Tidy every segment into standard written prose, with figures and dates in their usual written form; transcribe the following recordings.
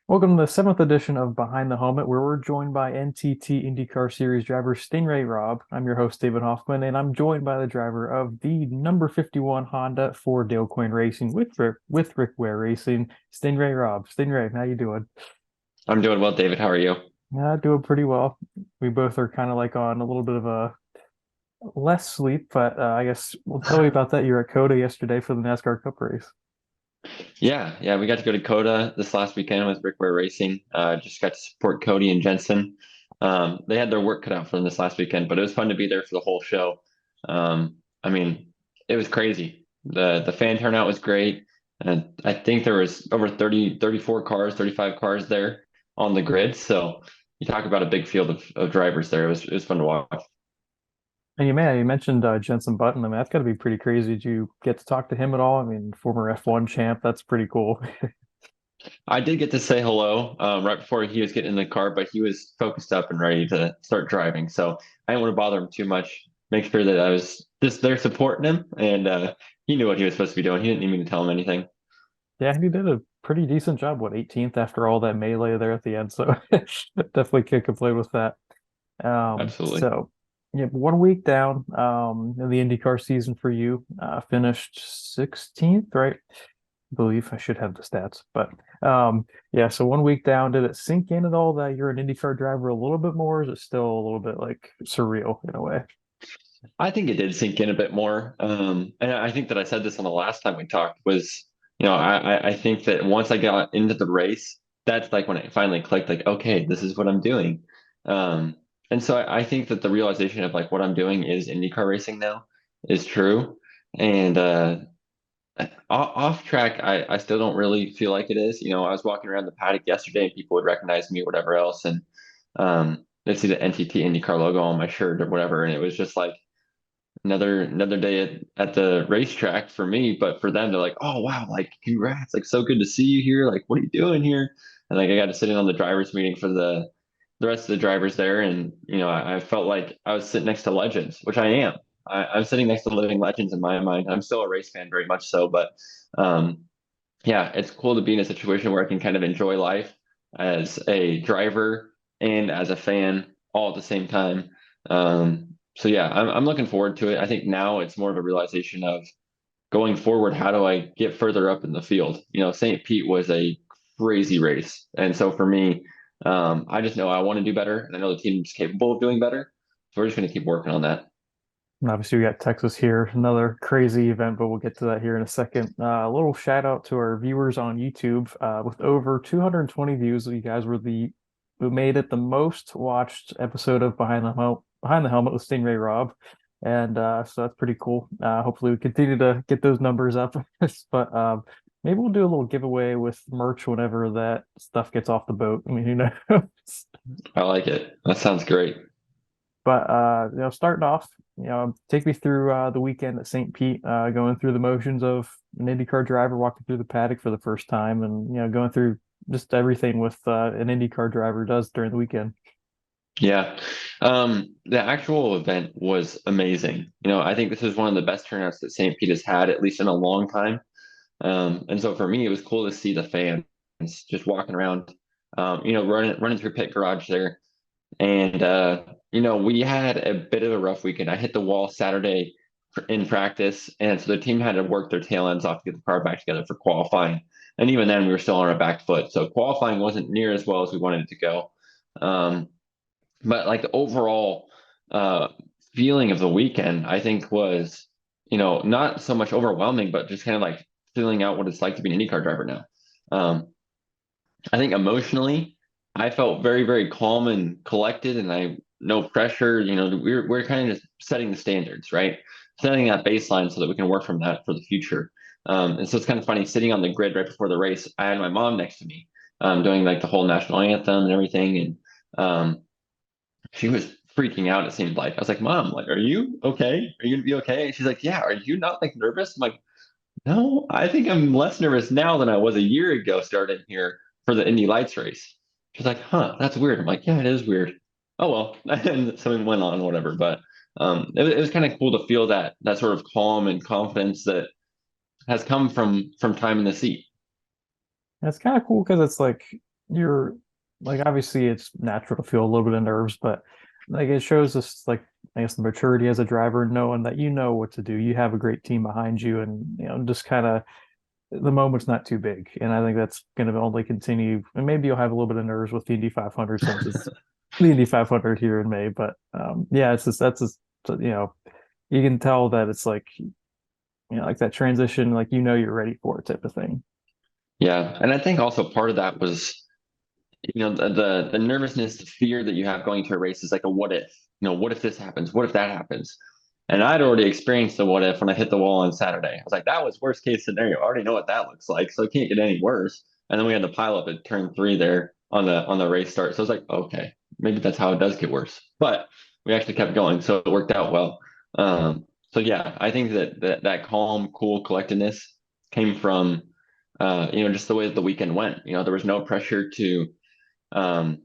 Welcome to the seventh edition of Behind the Helmet, where we're joined by NTT IndyCar Series driver Sting Ray Robb. I'm your host, David Hoffman, and I'm joined by the driver of the number 51 Honda for Dale Coyne Racing with Rick Ware Racing, Sting Ray Robb. Sting Ray, how you doing? I'm doing well, David. How are you? Yeah, doing pretty well. We both are kind of like on a little bit of a less sleep, but I guess we'll tell you about that. You're at Coda yesterday for the NASCAR Cup race. Yeah, we got to go to Coda this last weekend with Rick Ware Racing. Just got to support Cody and Jensen. They had their work cut out for them this last weekend, but it was fun to be there for the whole show. I mean, it was crazy. The fan turnout was great, and I think there was over 30, 34 cars, 35 cars there on the grid. So you talk about a big field of drivers there. It was fun to watch. And you mentioned Jenson Button. I mean, that's got to be pretty crazy. Did you get to talk to him at all? I mean, former F1 champ. That's pretty cool. I did get to say hello right before he was getting in the car, but he was focused up and ready to start driving. So I didn't want to bother him too much. Make sure that I was just there supporting him, and he knew what he was supposed to be doing. He didn't need me to tell him anything. Yeah, he did a pretty decent job. What, 18th after all that melee there at the end. So definitely can't complain with that. Absolutely. So yeah, 1 week down in the IndyCar season for you. Finished 16th, right? I believe I should have the stats, but yeah. So 1 week down, did it sink in at all that you're an IndyCar driver a little bit more? Or is it still a little bit like surreal in a way? I think it did sink in a bit more. And I think that I said this on the last time we talked was, I think that once I got into the race, that's like when it finally clicked, like, okay, this is what I'm doing. Um, and so I think that the realization of like what I'm doing is IndyCar racing now is true. And off track, I still don't really feel like it is. I was walking around the paddock yesterday and people would recognize me, whatever else. And they'd see the NTT IndyCar logo on my shirt or whatever. And it was just like, another day at the racetrack for me, but for them, they're like, "Oh wow, like congrats, like so good to see you here. Like, what are you doing here?" And like I got to sit in on the drivers meeting for the rest of the drivers there, and I felt like I was sitting next to legends, which I am. I'm sitting next to living legends in my mind. I'm still a race fan, very much so, but um, yeah, it's cool to be in a situation where I can kind of enjoy life as a driver and as a fan all at the same time. So yeah, I'm looking forward to it. I think now it's more of a realization of going forward, how do I get further up in the field? St. Pete was a crazy race. And so for me, I just know I want to do better and I know the team's capable of doing better. So we're just going to keep working on that. And obviously, we got Texas here, another crazy event, but we'll get to that here in a second. A little shout out to our viewers on YouTube. With over 220 views, you guys were the who made it the most watched episode of Behind the Helmet with Sting Ray Robb, and so that's pretty cool. Hopefully, we continue to get those numbers up. But maybe we'll do a little giveaway with merch whenever that stuff gets off the boat. I mean, who knows? I like it. That sounds great. But starting off, take me through the weekend at St. Pete, going through the motions of an IndyCar driver walking through the paddock for the first time, and going through just everything with an IndyCar driver does during the weekend. Yeah. The actual event was amazing. I think this is one of the best turnouts that St. Pete has had, at least in a long time. And so for me, it was cool to see the fans just walking around, running through pit garage there. And, we had a bit of a rough weekend. I hit the wall Saturday in practice. And so the team had to work their tail ends off to get the car back together for qualifying. And even then, we were still on our back foot. So qualifying wasn't near as well as we wanted it to go. But like the overall uh, feeling of the weekend, I think was, not so much overwhelming, but just kind of like feeling out what it's like to be an IndyCar driver now. Um, I think emotionally, I felt very, very calm and collected, and I no pressure. We're kind of just setting the standards, right? Setting that baseline so that we can work from that for the future. And so it's kind of funny sitting on the grid right before the race. I had my mom next to me, doing like the whole national anthem and everything, and she was freaking out, it seemed like. I was like, Mom, like, are you okay? Are you gonna be okay? And she's like, Yeah, are you not like nervous? I'm like, No, I think I'm less nervous now than I was a year ago starting here for the Indy Lights race. She's like, Huh, that's weird. I'm like, Yeah, it is weird. Oh well. And something went on, whatever. But it was kind of cool to feel that sort of calm and confidence that has come from time in the seat. And it's kind of cool because it's like you're like obviously it's natural to feel a little bit of nerves, but like it shows us like I guess the maturity as a driver, knowing that you know what to do. You have a great team behind you, and just kind of the moment's not too big. And I think that's going to only continue. And maybe you'll have a little bit of nerves with the Indy 500 since it's the Indy 500 here in May. But yeah, it's just that's just you can tell that it's like like that transition, like you're ready for it type of thing. Yeah, and I think also part of that was, the nervousness, the fear that you have going to a race is like a what if. What if this happens? What if that happens? And I'd already experienced the what if when I hit the wall on Saturday. I was like, that was worst case scenario. I already know what that looks like, so it can't get any worse. And then we had the pile up at turn three there on the race start. So I was like, okay, maybe that's how it does get worse. But we actually kept going, so it worked out well. So yeah, I think that calm, cool collectedness came from just the way that the weekend went. There was no pressure to um,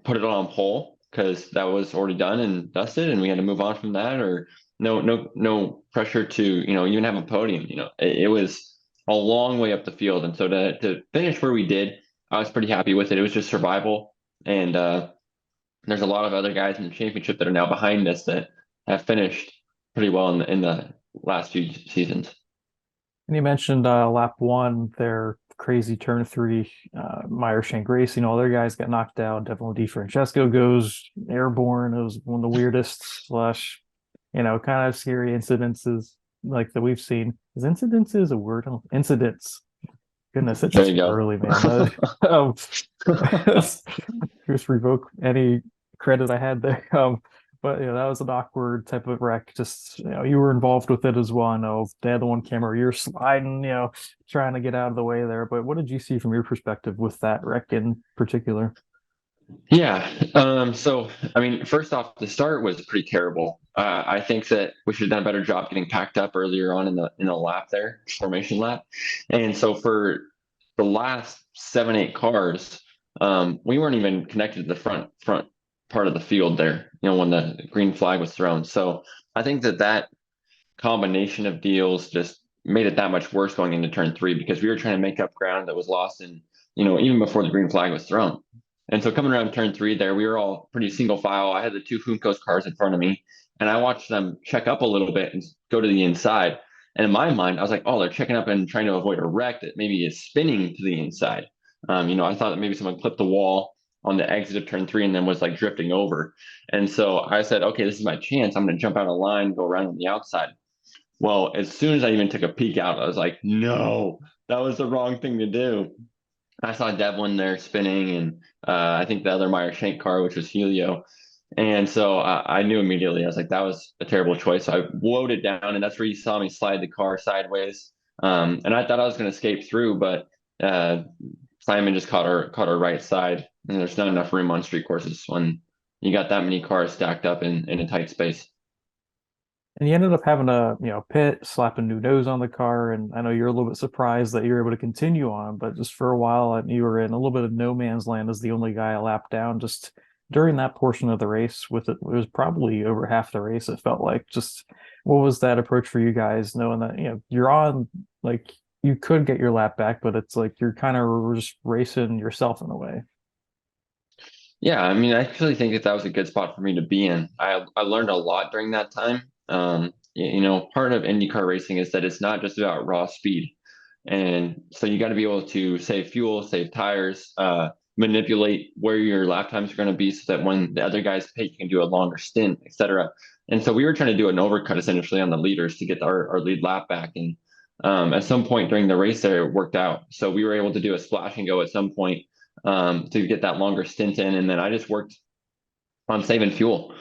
put it on pole because that was already done and dusted, and we had to move on from that. Or no pressure to even have a podium. It was a long way up the field, and so to finish where we did, I was pretty happy with it. It was just survival, and there's a lot of other guys in the championship that are now behind us that have finished pretty well in the last few seasons. And you mentioned lap one, their crazy turn three, Meyer Shank Racing, all their guys got knocked out. Definitely DeFrancesco goes airborne. It was one of the weirdest slash, kind of scary incidences like that we've seen. Is incidences a word? Oh, incidents. Goodness, it's There just you go. early, man. Um, just revoke any credit I had there. But that was an awkward type of wreck. Just you were involved with it as well. I know they had the one camera, you're sliding, trying to get out of the way there. But what did you see from your perspective with that wreck in particular? Yeah. So, I mean, first off, the start was pretty terrible. I think that we should have done a better job getting packed up earlier on in the lap there, formation lap. And so for the last 7, 8 cars, we weren't even connected to the front part of the field there. When the green flag was thrown. So I think that combination of deals just made it that much worse going into turn three because we were trying to make up ground that was lost in, even before the green flag was thrown. And so coming around turn three there, we were all pretty single file. I had the two Funkos cars in front of me, and I watched them check up a little bit and go to the inside. And in my mind, I was like, oh, they're checking up and trying to avoid a wreck that maybe is spinning to the inside. I thought that maybe someone clipped the wall on the exit of turn three and then was like drifting over. And so I said, okay, this is my chance. I'm going to jump out of line, go around on the outside. Well, as soon as I even took a peek out, I was like, no, that was the wrong thing to do. I saw Devlin there spinning, and I think the other Meyer Shank car, which was Helio. And so I knew immediately. I was like, that was a terrible choice. So I woed it down, and that's where you saw me slide the car sideways. And I thought I was going to escape through, but uh, Simon just caught her right side, and there's not enough room on street courses when you got that many cars stacked up in a tight space. And you ended up having a, pit, slap a new nose on the car. And I know you're a little bit surprised that you're able to continue on, but just for a while, and you were in a little bit of no man's land as the only guy a lap down. Just during that portion of the race, it was probably over half the race, it felt like. Just what was that approach for you guys, knowing that, you're on, like, you could get your lap back, but it's like you're kind of just racing yourself in a way. Yeah, I mean, I actually think that was a good spot for me to be in. I learned a lot during that time. Part of IndyCar racing is that it's not just about raw speed, and so you got to be able to save fuel, save tires, manipulate where your lap times are going to be, so that when the other guys pit, you can do a longer stint, etc. And so we were trying to do an overcut essentially on the leaders to get our lead lap back, and at some point during the race there, it worked out. So we were able to do a splash and go at some point to get that longer stint in. And then I just worked on saving fuel.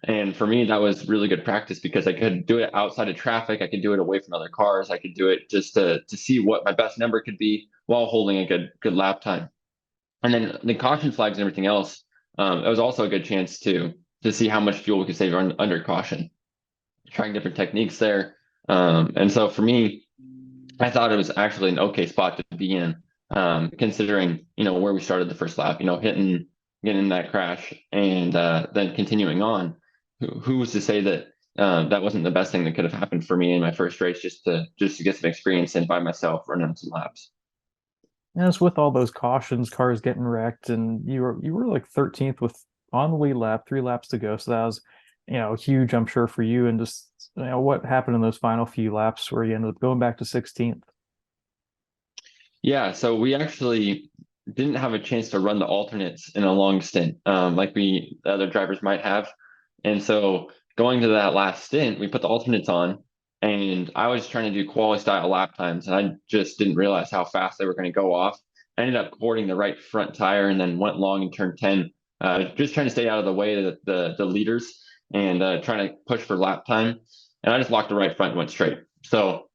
And for me, that was really good practice because I could do it outside of traffic. I could do it away from other cars. I could do it just to see what my best number could be while holding a good lap time. And then the caution flags and everything else, it was also a good chance to see how much fuel we could save under caution, trying different techniques there. And so for me, I thought it was actually an okay spot to be in, considering where we started the first lap. Getting that crash and then continuing on. Who was to say that that wasn't the best thing that could have happened for me in my first race, just to get some experience in by myself running some laps. And it's with all those cautions, cars getting wrecked, and you were like 13th with on the lead lap, 3 laps to go. So that was, huge, I'm sure, for you. And just what happened in those final few laps where you ended up going back to 16th. Yeah, so we actually didn't have a chance to run the alternates in a long stint, like the other drivers might have. And so going to that last stint, we put the alternates on, and I was trying to do quali style lap times, and I just didn't realize how fast they were going to go off. I ended up boarding the right front tire and then went long in turn 10, just trying to stay out of the way of the leaders and trying to push for lap time. And I just locked the right front and went straight. So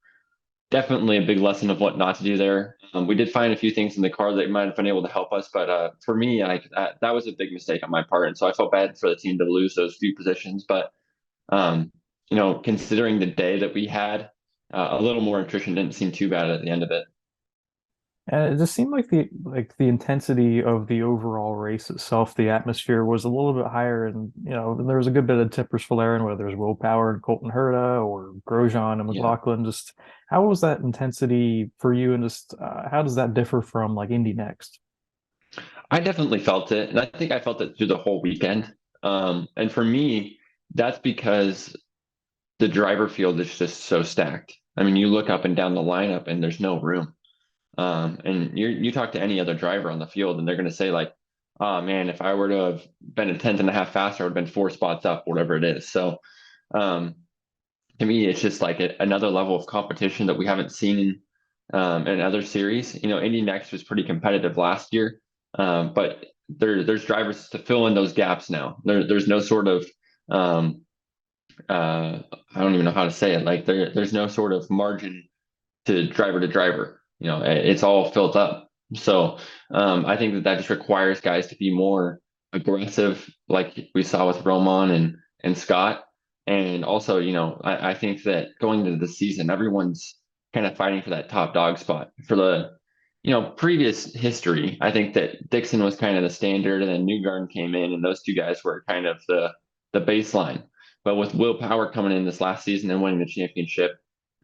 definitely a big lesson of what not to do there. We did find a few things in the car that might have been able to help us, but for me, that was a big mistake on my part, and so I felt bad for the team to lose those few positions. But um, considering the day that we had, a little more attrition didn't seem too bad at the end of it. And it just seemed like the intensity of the overall race itself, the atmosphere was a little bit higher, and there was a good bit of tippers for there, and whether it was Will Power and Colton Herta or Grosjean and Yeah, McLaughlin. Just how was that intensity for you, and just how does that differ from like Indy Next? I definitely felt it, and I think I felt it through the whole weekend. And for me, that's because the driver field is just so stacked. I mean, you look up and down the lineup, and there's no room. And you talk to any other driver on the field, and they're going to say like, "Oh man, if I were to have been a tenth and a half faster, I would have been 4 spots up, whatever it is." So, um, to me, it's just like another level of competition that we haven't seen in other series. Indy Next was pretty competitive last year, but there's drivers to fill in those gaps now. There's no sort of um, I don't even know how to say it. Like there's no sort of margin to driver. It's all filled up. So I think that just requires guys to be more aggressive, like we saw with Roman and Scott. And also, I think that going into the season, everyone's kind of fighting for that top dog spot. For the previous history, I think that Dixon was kind of the standard, and then Newgarden came in, and those two guys were kind of the baseline. But with Will Power coming in this last season and winning the championship,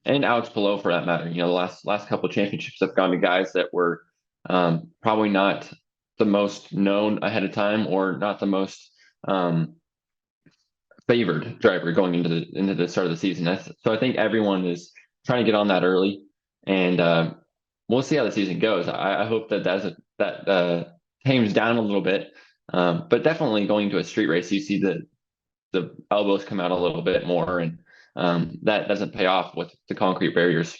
and Alex Palou for that matter. The last couple of championships have gone to guys that were probably not the most known ahead of time, or not the most um, favored driver going into the start of the season. So I think everyone is trying to get on that early, and we'll see how the season goes. I hope that tames down a little bit, but definitely going to a street race, you see the elbows come out a little bit more, and that doesn't pay off with the concrete barriers.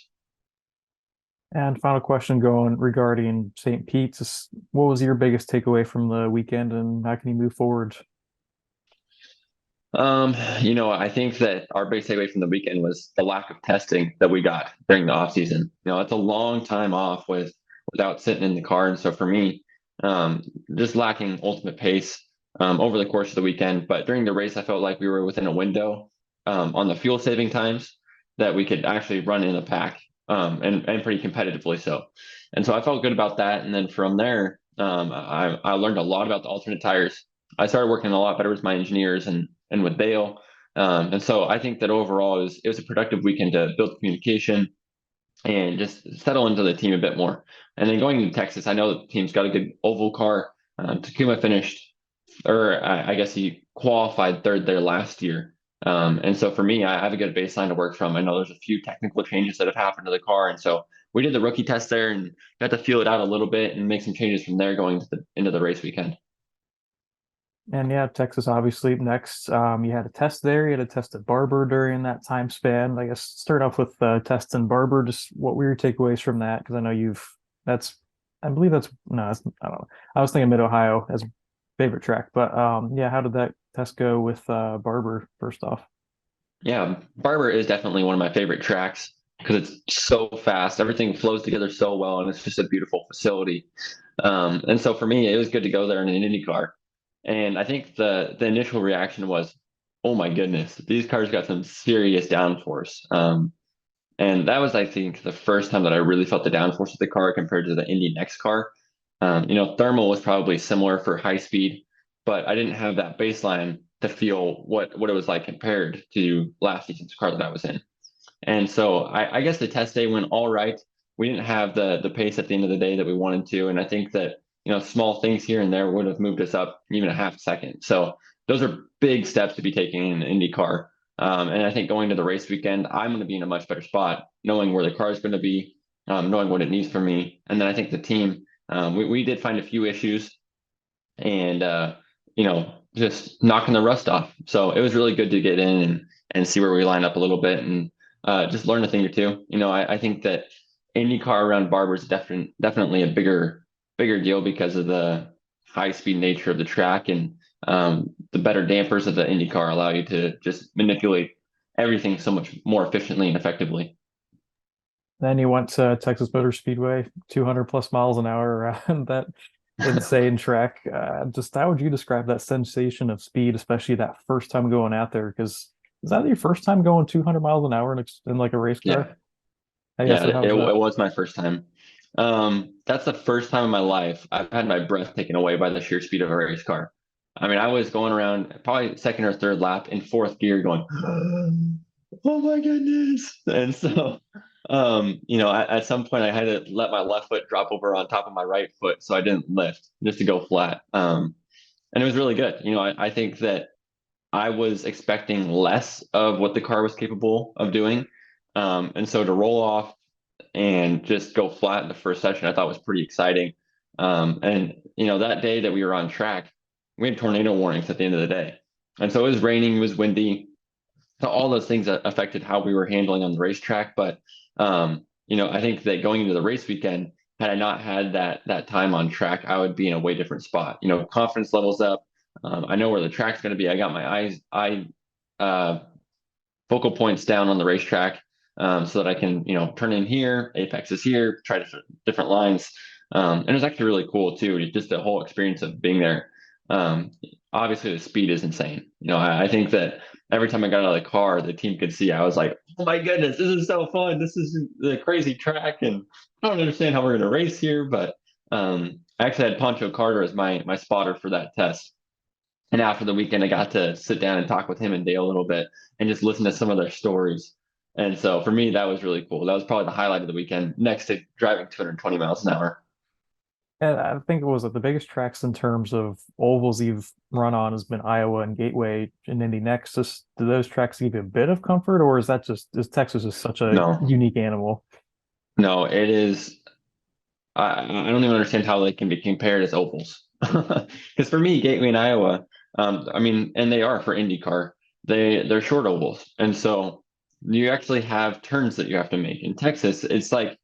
And final question going regarding St. Pete's, what was your biggest takeaway from the weekend, and how can you move forward? I think that our big takeaway from the weekend was the lack of testing that we got during the off season. It's a long time off without sitting in the car, and so for me, just lacking ultimate pace over the course of the weekend. But during the race, I felt like we were within a window on the fuel saving times that we could actually run in a pack, and pretty competitively so. And so I felt good about that. And then from there, I learned a lot about the alternate tires. I started working a lot better with my engineers and with Dale. And so I think that overall it was a productive weekend to build communication and just settle into the team a bit more. And then going to Texas, I know the team's got a good oval car. Takuma finished, or I guess he qualified third there last year. And so for me, I have a good baseline to work from. I know there's a few technical changes that have happened to the car, and so we did the rookie test there and got to feel it out a little bit and make some changes from there going into the race weekend. And yeah, Texas obviously next. You had a test there. You had a test at Barber during that time span. I guess start off with test in Barber. Just what were your takeaways from that? Because I know that's, I believe that's no, that's, I don't know. I was thinking Mid Ohio as favorite track, but yeah, how did that test go with Barber first off? Yeah, Barber is definitely one of my favorite tracks because it's so fast. Everything flows together so well, and it's just a beautiful facility. And so for me, it was good to go there in an IndyCar. And I think the initial reaction was, "Oh my goodness, these cars got some serious downforce." And that was, I think, the first time that I really felt the downforce of the car compared to the Indy Next car. Thermal was probably similar for high speed, but I didn't have that baseline to feel what it was like compared to last season's car that I was in. And so I guess the test day went all right. we didn't have the pace at the end of the day that we wanted to. And I think that, small things here and there would have moved us up even a half second. So those are big steps to be taking in IndyCar. And I think going to the race weekend, I'm going to be in a much better spot, knowing where the car is going to be, knowing what it needs from me. And then I think the team, we did find a few issues and, just knocking the rust off. So it was really good to get in and see where we line up a little bit and just learn a thing or two. I think that IndyCar around Barber is definitely a bigger deal because of the high speed nature of the track and the better dampers of the IndyCar allow you to just manipulate everything so much more efficiently and effectively. Then you went to Texas Motor Speedway, 200 plus miles an hour around that insane track. Just how would you describe that sensation of speed, especially that first time going out there? Because is that your first time going 200 miles an hour in like a race Yeah, car? Yeah, yeah, so how it was that? was my first time. That's the first time in my life I've had my breath taken away by the sheer speed of a race car. I mean, I was going around probably second or third lap in fourth gear going, oh my goodness. And so, at some point I had to let my left foot drop over on top of my right foot so I didn't lift just to go flat. And it was really good. I think that I was expecting less of what the car was capable of doing. And so to roll off and just go flat in the first session, I thought was pretty exciting. And that day that we were on track, we had tornado warnings at the end of the day, and so it was raining, it was windy, so all those things that affected how we were handling on the racetrack. But I think that going into the race weekend, had I not had that time on track, I would be in a way different spot. Confidence levels up. I know where the track's going to be. I got my uh, focal points down on the racetrack so that I can, turn in here, apex is here, try different lines. And it was actually really cool too, just the whole experience of being there. Um, Obviously, the speed is insane. I think that every time I got out of the car, the team could see I was like, oh my goodness, this is so fun. This is the crazy track. And I don't understand how we're going to race here. But I actually had Poncho Carter as my spotter for that test. And after the weekend, I got to sit down and talk with him and Dale a little bit and just listen to some of their stories. And so for me, that was really cool. That was probably the highlight of the weekend, next to driving 220 miles an hour. And I think it was like the biggest tracks in terms of ovals you've run on has been Iowa and Gateway and Indy next. Just do those tracks give you a bit of comfort, or is Texas just such a No, unique animal? no, it is. I don't even understand how they can be compared as ovals. Because for me, Gateway and Iowa, I mean, and they are for IndyCar, they're short ovals, and so you actually have turns that you have to make. In Texas, it's like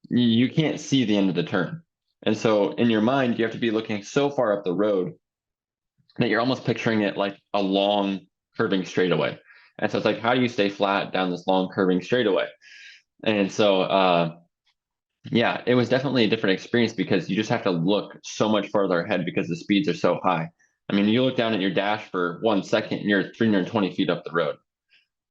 you can't see the end of the turn, and so in your mind, you have to be looking so far up the road that you're almost picturing it like a long curving straightaway. And so it's like, how do you stay flat down this long curving straightaway? And so, yeah, it was definitely a different experience because you just have to look so much farther ahead because the speeds are so high. I mean, you look down at your dash for 1 second and you're 320 feet up the road.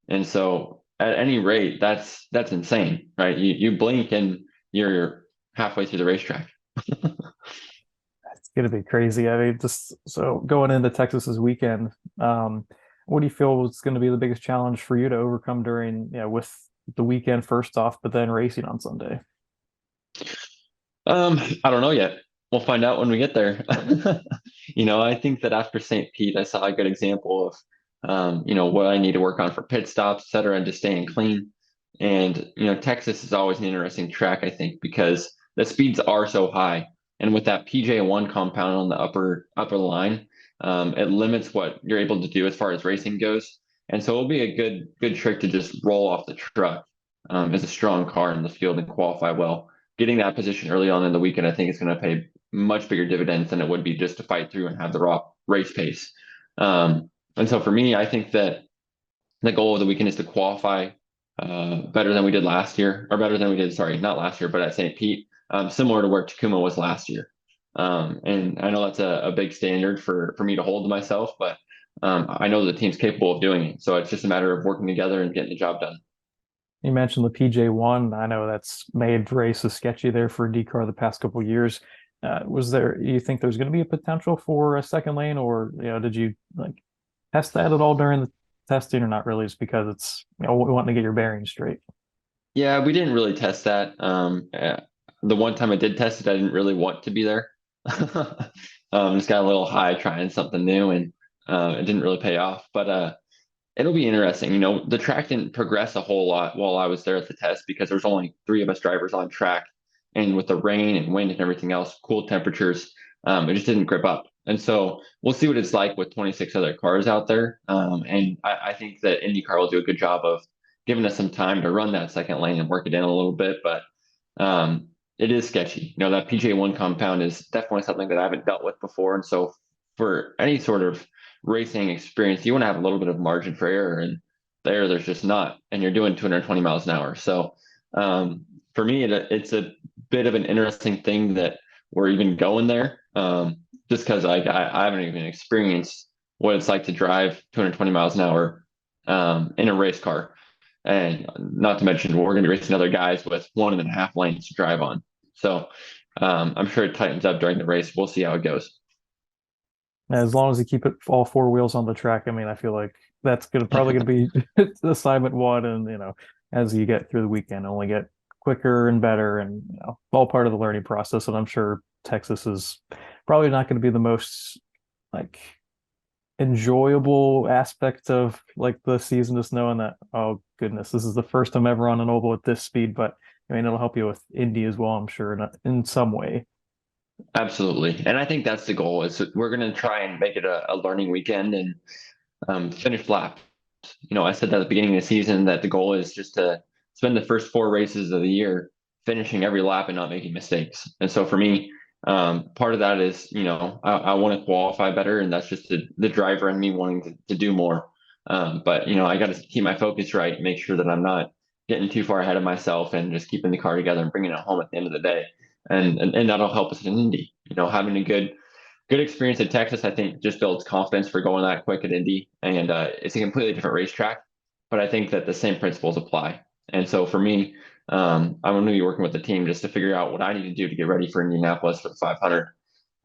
And so at any rate, that's insane, right? You blink and you're halfway through the racetrack. It's gonna be crazy. I mean, just so going into Texas this weekend, what do you feel was going to be the biggest challenge for you to overcome during, with the weekend first off, but then racing on Sunday? I don't know yet. We'll find out when we get there. I think that after St. Pete, I saw a good example of, what I need to work on for pit stops, et cetera, and just staying clean. And, Texas is always an interesting track, I think, because the speeds are so high. And with that PJ1 compound on the upper line, it limits what you're able to do as far as racing goes. And so it'll be a good trick to just roll off the truck as a strong car in the field and qualify well. Getting that position early on in the weekend, I think is going to pay much bigger dividends than it would be just to fight through and have the raw race pace. And so for me, I think that the goal of the weekend is to qualify better than we did last year, or better than we did, sorry, not last year, but at St. Pete, similar to where Takuma was last year. And I know that's a big standard for me to hold to myself, but I know the team's capable of doing it. So it's just a matter of working together and getting the job done. You mentioned the PJ1. I know that's made races sketchy there for IndyCar the past couple of years. You think there's going to be a potential for a second lane, or did you like test that at all during the testing, or not really? Just because it's wanting to get your bearings straight. Yeah, we didn't really test that. The one time I did test it, I didn't really want to be there. Just got a little high trying something new, and it didn't really pay off. But it'll be interesting. The track didn't progress a whole lot while I was there at the test because there's only three of us drivers on track, and with the rain and wind and everything else, cool temperatures, it just didn't grip up. And so we'll see what it's like with 26 other cars out there. And I think that IndyCar will do a good job of giving us some time to run that second lane and work it in a little bit. But um, it is sketchy. That PJ1 compound is definitely something that I haven't dealt with before. And so for any sort of racing experience, you want to have a little bit of margin for error, and there's just not. And you're doing 220 miles an hour. So for me, it's a bit of an interesting thing that we're even going there, just because I haven't even experienced what it's like to drive 220 miles an hour in a race car. And not to mention, we're going to be racing other guys with 1.5 lanes to drive on. So I'm sure it tightens up during the race. We'll see how it goes. As long as you keep it all four wheels on the track, I mean, I feel like that's probably gonna be assignment one, and as you get through the weekend, only get quicker and better, and all part of the learning process. And I'm sure Texas is probably not going to be the most like enjoyable aspect of like the season, just knowing that, oh goodness, this is the first time ever on an oval at this speed. But I mean, it'll help you with Indy as well, I'm sure, in some way. Absolutely. And I think that's the goal is we're going to try and make it a learning weekend and finish lap. I said at the beginning of the season that the goal is just to spend the first four races of the year finishing every lap and not making mistakes. And so for me, part of that is, I want to qualify better, and that's just the driver and me wanting to do more. But, I got to keep my focus right and make sure that I'm not getting too far ahead of myself and just keeping the car together and bringing it home at the end of the day. And that'll help us in Indy. Having a good experience at Texas, I think, just builds confidence for going that quick at Indy. And it's a completely different racetrack, but I think that the same principles apply. And so for me, I'm going to be working with the team just to figure out what I need to do to get ready for Indianapolis for the 500.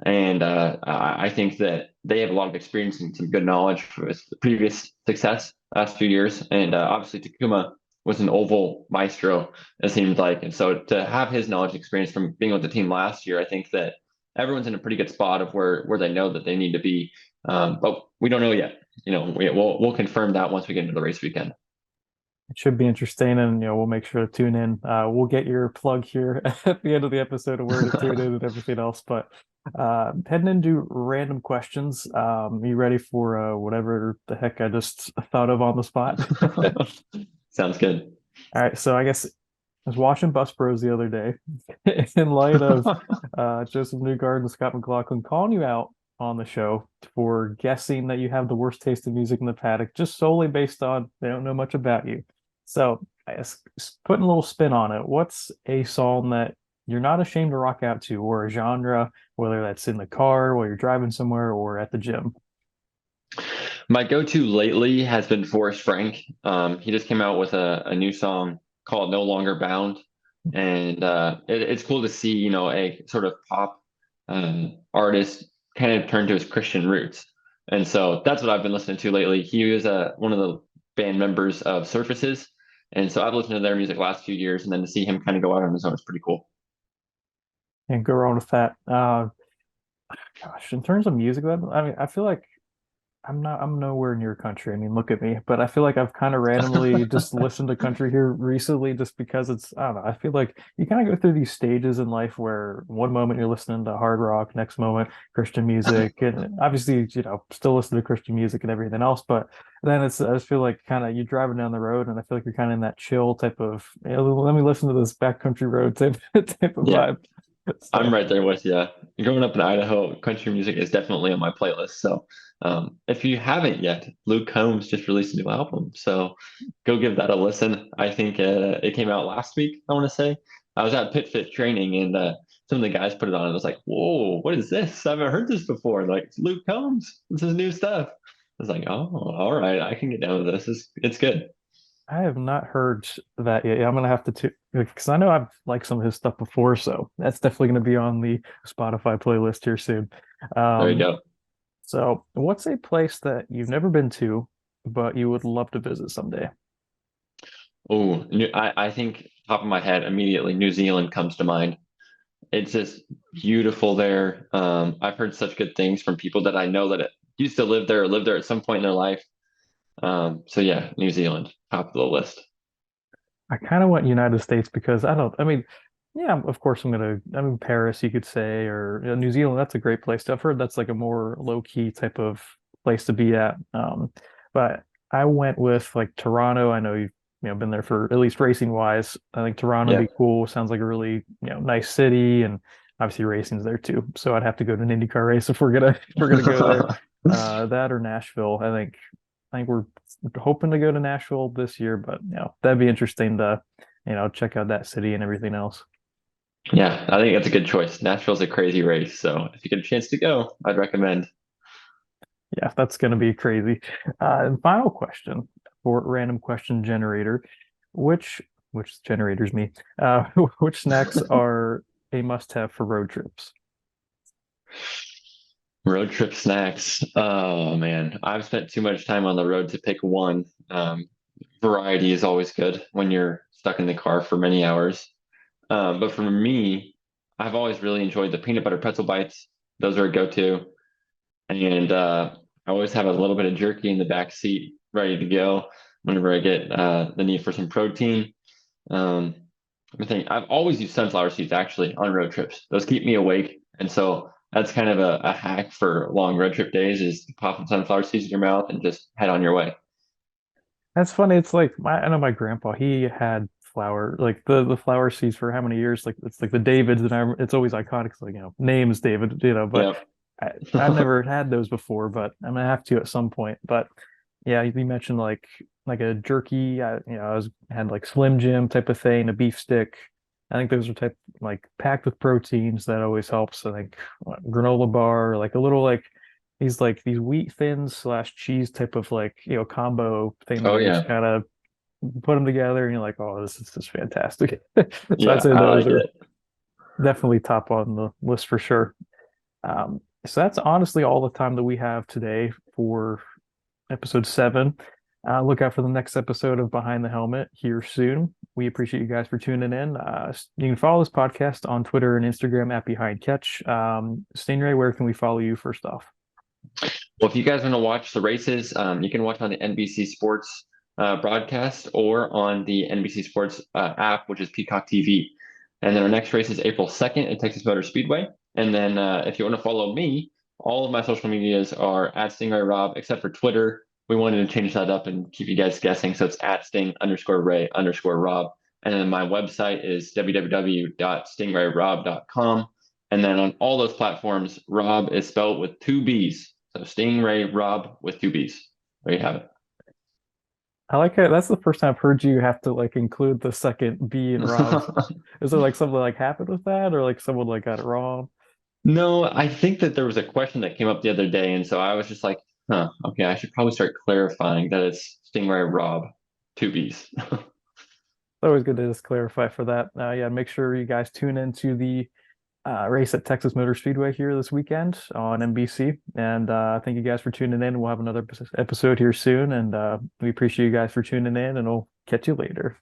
And I think that they have a lot of experience and some good knowledge with the previous success last few years. And obviously, Takuma was an oval maestro, it seemed like. And so to have his knowledge experience from being with the team last year, I think that everyone's in a pretty good spot of where they know that they need to be. But we don't know yet. We'll confirm that once we get into the race weekend. It should be interesting, and we'll make sure to tune in. We'll get your plug here at the end of the episode of where to tune in and everything else. But heading into random questions, you ready for whatever the heck I just thought of on the spot? Sounds good. All right, so I guess I was watching Bus Bros the other day in light of Joseph Newgarden and Scott McLaughlin calling you out on the show for guessing that you have the worst taste in music in the paddock, just solely based on they don't know much about you. So I guess putting a little spin on it, what's a song that you're not ashamed to rock out to, or a genre, whether that's in the car while you're driving somewhere or at the gym? My go-to lately has been Forrest Frank. He just came out with a new song called "No Longer Bound," and it's cool to see a sort of pop artist kind of turn to his Christian roots. And so that's what I've been listening to lately. He was one of the band members of Surfaces, and so I've listened to their music last few years, and then to see him kind of go out on his own is pretty cool. And go on with that. Gosh, in terms of music, I mean, I feel like I'm nowhere near country. I mean, look at me. But I feel like I've kind of randomly just listened to country here recently just because I don't know, I feel like you kind of go through these stages in life where one moment you're listening to hard rock, next moment Christian music, and obviously, still listen to Christian music and everything else. But then I just feel like kind of you're driving down the road and I feel like you're kind of in that chill type of, let me listen to this backcountry road type of Yeah, vibe. I'm So right there with you. Growing up in Idaho, country music is definitely on my playlist. So if you haven't yet, Luke Combs just released a new album. So go give that a listen. I think it came out last week, I want to say. I was at Pit Fit training and some of the guys put it on and I was like, whoa, what is this? I've never heard this before. Like, it's Luke Combs. This is new stuff. I was like, oh, all right, I can get down with this. It's good. I have not heard that yet. Yeah, I'm gonna have to because I know I've liked some of his stuff before, so that's definitely gonna be on the Spotify playlist here soon. There you Um, go. so what's a place that you've never been to, but you would love to visit someday? Oh, I think top of my head, immediately New Zealand comes to mind. It's just beautiful there. I've heard such good things from people that I know that used to live there or lived there at some point in their life. So yeah, New Zealand, top of the list. I kind of want United States because I mean, yeah, of course I mean, Paris, you could say, or New Zealand, that's a great place to, I've heard that's like a more low-key type of place to be at. But I went with like Toronto. I know you've, been there for at least racing wise. I think Toronto would Yeah. be cool. Sounds like a really, nice city and obviously racing's there too. So I'd have to go to an IndyCar race if we're gonna go there. That or Nashville. I think we're hoping to go to Nashville this year, but that'd be interesting to, check out that city and everything else. Yeah, I think that's a good choice. Nashville's a crazy race, so if you get a chance to go, I'd recommend. Yeah, that's gonna be crazy. And final question for random question generator. Which which generator's me? Which snacks are a must-have for road trips? Road trip snacks. Oh man, I've spent too much time on the road to pick one. Variety is always good when you're stuck in the car for many hours. But for me, I've always really enjoyed the peanut butter pretzel bites. Those are a go-to. And I always have a little bit of jerky in the back seat ready to go whenever I get the need for some protein. Um, I think I've always used sunflower seeds actually on road trips. Those keep me awake. And so that's kind of a hack for long road trip days is to pop some sunflower seeds in your mouth and just head on your way. That's funny. It's like I know my grandpa, he had flower, like the flower seeds for how many years? Like it's like the Davids, and it's always iconic. It's like, names David, but Yep. I've never had those before, but I'm gonna have to at some point. But yeah, you mentioned like a jerky. I was had like Slim Jim type of thing, a beef stick. I think those are type like packed with proteins. That always helps. I think granola bar, like a little these wheat thins slash cheese type of like combo thing that Oh you just yeah. kind of put them together and you're like, oh, this is just fantastic. So I'd Yeah, say I those like are it. definitely top on the list for sure. So that's honestly all the time that we have today for episode 7. Look out for the next episode of Behind the Helmet here soon. We appreciate you guys for tuning in. You can follow this podcast on Twitter and Instagram at Behind Catch. Stingray, where can we follow you first off? Well, if you guys want to watch the races, you can watch on the NBC Sports broadcast or on the NBC Sports app, which is Peacock TV. And then our next race is April 2nd at Texas Motor Speedway. And then if you want to follow me, all of my social medias are at Sting Ray Robb, except for Twitter. We wanted to change that up and keep you guys guessing. So it's at Sting_Ray_Robb. And then my website is www.stingrayrobb.com. And then on all those platforms, Rob is spelled with 2 B's. So Sting Ray Robb with 2 B's. There you have it. I like it. That's the first time I've heard you have to like include the second B in Rob's. Is there like something like happened with that, or like someone like got it wrong? No, I think that there was a question that came up the other day, and so I was just like, huh, okay, I should probably start clarifying that it's Stingray Robb, 2 B's. It's always good to just clarify for that. Yeah, make sure you guys tune into the race at Texas Motor Speedway here this weekend on NBC. And thank you guys for tuning in. We'll have another episode here soon. And we appreciate you guys for tuning in, and we'll catch you later.